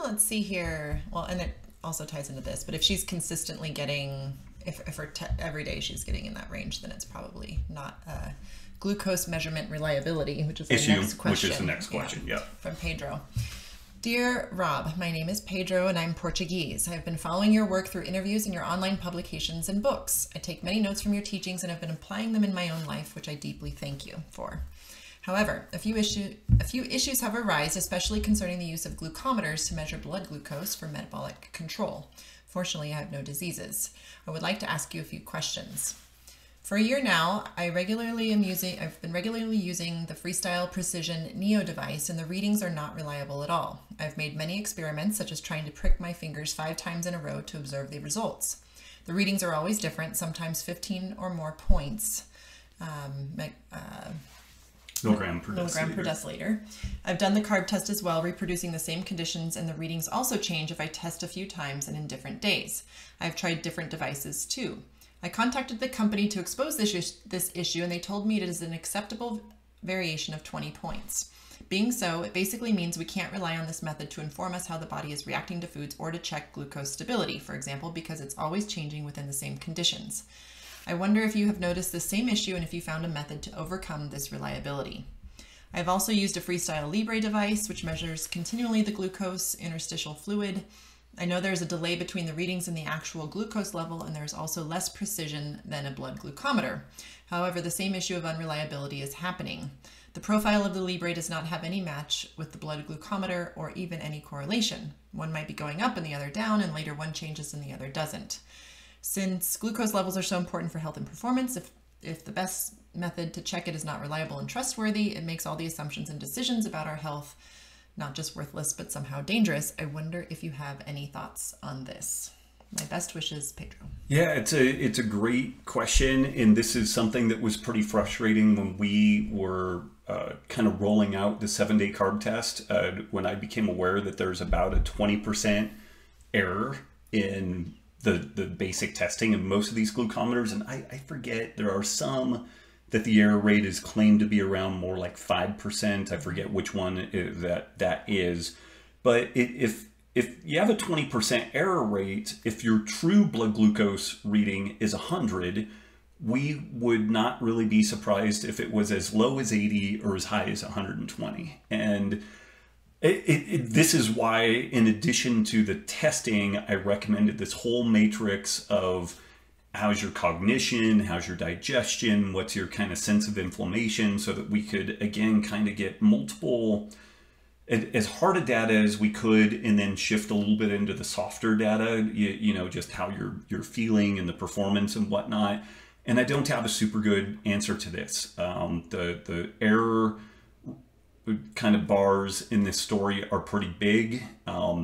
let's see here. Well, and it also ties into this, but if she's consistently getting, if her every day she's getting in that range, then it's probably not glucose measurement reliability, which is the next question. Which is the next question, yeah. From Pedro. Dear Rob, my name is Pedro and I'm Portuguese. I've been following your work through interviews in your online publications and books. I take many notes from your teachings and have been applying them in my own life, which I deeply thank you for. However, a few issues have arisen, especially concerning the use of glucometers to measure blood glucose for metabolic control. Fortunately, I have no diseases. I would like to ask you a few questions. For a year now, I've been regularly using the Freestyle Precision Neo device, and the readings are not reliable at all. I've made many experiments, such as trying to prick my fingers 5 times in a row to observe the results. The readings are always different, sometimes 15 or more points. Milligram per deciliter. I've done the carb test as well, reproducing the same conditions, and the readings also change if I test a few times and in different days. I've tried different devices too. I contacted the company to expose this issue, and they told me it is an acceptable variation of 20 points. Being so, it basically means we can't rely on this method to inform us how the body is reacting to foods or to check glucose stability, for example, because it's always changing within the same conditions. I wonder if you have noticed the same issue and if you found a method to overcome this reliability. I've also used a Freestyle Libre device, which measures continually the glucose interstitial fluid. I know there's a delay between the readings and the actual glucose level, and there's also less precision than a blood glucometer. However, the same issue of unreliability is happening. The profile of the Libre does not have any match with the blood glucometer or even any correlation. One might be going up and the other down, and later one changes and the other doesn't. Since glucose levels are so important for health and performance, if the best method to check it is not reliable and trustworthy, it makes all the assumptions and decisions about our health not just worthless, but somehow dangerous. I wonder if you have any thoughts on this. My best wishes, Pedro. Yeah, it's a great question, and this is something that was pretty frustrating when we were kind of rolling out the 7-day carb test. When I became aware that there's about a 20% error in the basic testing of most of these glucometers, and I forget, there are some that the error rate is claimed to be around more like 5%. I forget which one that is. But if you have a 20% error rate, if your true blood glucose reading is 100, we would not really be surprised if it was as low as 80 or as high as 120. And this is why, in addition to the testing, I recommended this whole matrix of how's your cognition, how's your digestion, what's your kind of sense of inflammation, so that we could, again, kind of get multiple, as hard a data as we could, and then shift a little bit into the softer data, you know, just how you're feeling and the performance and whatnot. And I don't have a super good answer to this. The error kind of bars in this story are pretty big.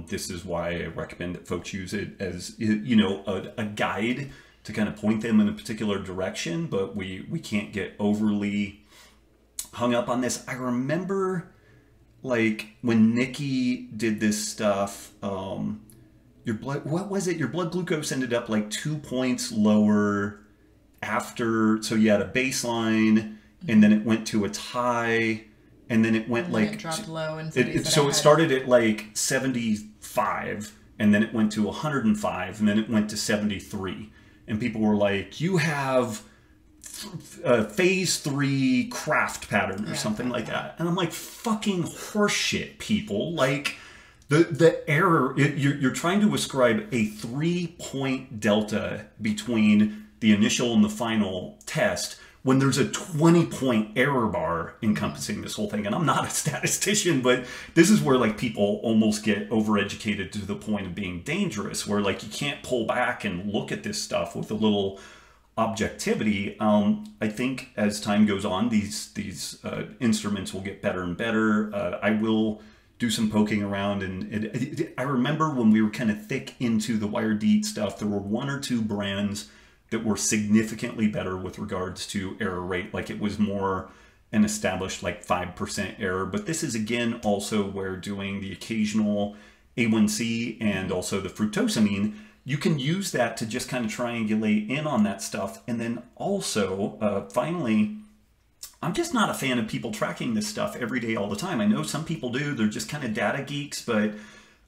This is why I recommend that folks use it as, you know, a guide to kind of point them in a particular direction, but we can't get overly hung up on this. I remember, like, when Nikki did this stuff, your blood, what was it? Your blood glucose ended up like 2 points lower after, so you had a baseline, and then it went to its high, and then it went and like, it dropped low, and so it started at like 75, and then it went to 105, and then it went to 73. And people were like, you have phase 3 craft pattern or something like that. And I'm like, fucking horseshit, people. Like, the error, you're trying to ascribe a 3-point delta between the initial and the final test when there's a 20-point error bar encompassing this whole thing. And I'm not a statistician, but this is where, like, people almost get overeducated to the point of being dangerous, where, like, you can't pull back and look at this stuff with a little objectivity. I think as time goes on, these instruments will get better and better. I will do some poking around, and I remember when we were kind of thick into the Wired Eat stuff, there were 1 or 2 brands that were significantly better with regards to error rate. Like, it was more an established like 5% error. But this is, again, also where doing the occasional A1C and also the fructosamine, you can use that to just kind of triangulate in on that stuff. And then also, finally, I'm just not a fan of people tracking this stuff every day all the time. I know some people do, they're just kind of data geeks, but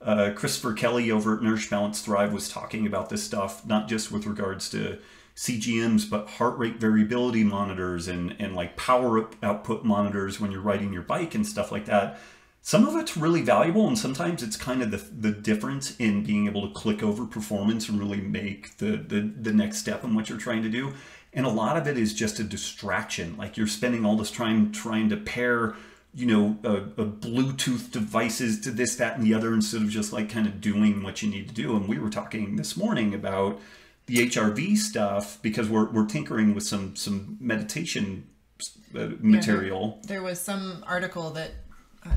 Christopher Kelly over at Nourish Balance Thrive was talking about this stuff, not just with regards to CGMs, but heart rate variability monitors and like power output monitors when you're riding your bike and stuff like that. Some of it's really valuable, and sometimes it's kind of the difference in being able to click over performance and really make the next step in what you're trying to do. And a lot of it is just a distraction. Like you're spending all this time trying to pair, you know, a Bluetooth devices to this, that, and the other, instead of just like kind of doing what you need to do. And we were talking this morning about the HRV stuff because we're tinkering with some meditation material. There was some article that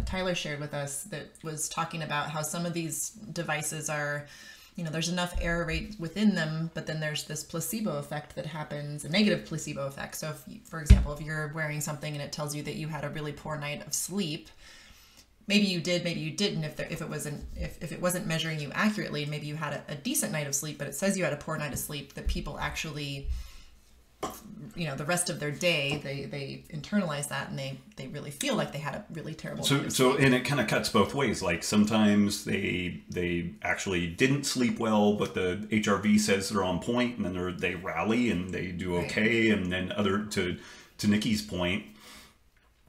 Tyler shared with us that was talking about how some of these devices are, you know, there's enough error rate within them, but then there's this placebo effect that happens, a negative placebo effect. So if, for example, if you're wearing something and it tells you that you had a really poor night of sleep, maybe you did, maybe you didn't. If it wasn't measuring you accurately, maybe you had a decent night of sleep, but it says you had a poor night of sleep, that people actually, you know, the rest of their day, they internalize that and they really feel like they had a really terrible night of sleep. And it kind of cuts both ways. Like sometimes they actually didn't sleep well, but the HRV says they're on point, and then they rally and they do okay. Right. And then to Nikki's point,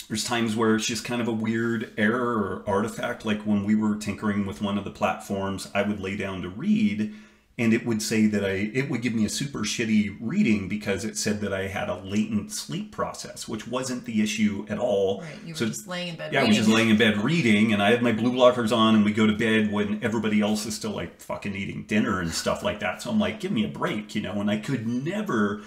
there's times where it's just kind of a weird error or artifact. Like when we were tinkering with one of the platforms, I would lay down to read, and it would say that it would give me a super shitty reading because it said that I had a latent sleep process, which wasn't the issue at all. Right, you were just laying in bed reading. Yeah, I was just laying in bed reading, and I had my blue blockers on, and we go to bed when everybody else is still like fucking eating dinner and stuff like that. So I'm like, give me a break, you know, and I could never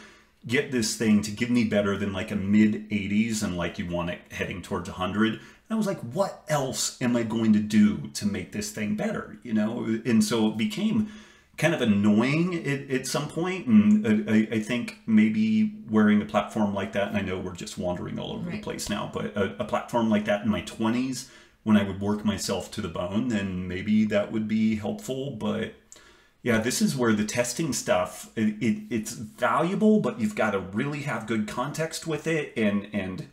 get this thing to give me better than like a mid 80s, and like you want it heading towards 100. And I was like, what else am I going to do to make this thing better, you know? And so it became kind of annoying at some point. And I think maybe wearing a platform like that, and I know we're just wandering all over the place now, but a platform like that in my 20s, when I would work myself to the bone, then maybe that would be helpful. But yeah, this is where the testing stuff, it's valuable, but you've got to really have good context with it. And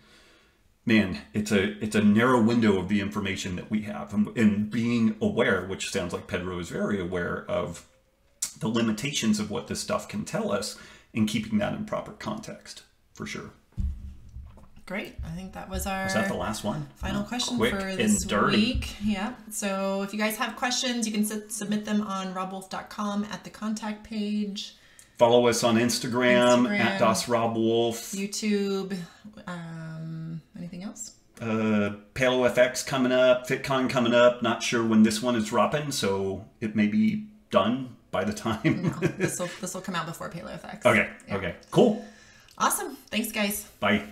man, it's a narrow window of the information that we have, and being aware, which sounds like Pedro is very aware of the limitations of what this stuff can tell us, and keeping that in proper context, for sure. Great. I think that was our... Was that the last one? Final question for this week. Yeah. So if you guys have questions, you can submit them on robbwolf.com at the contact page. Follow us on Instagram at DasRobbWolf. YouTube. Anything else? PaleoFX coming up. FitCon coming up. Not sure when this one is dropping, so it may be done by the time. No, this will come out before PaleoFX. Okay. Yeah. Okay. Cool. Awesome. Thanks, guys. Bye.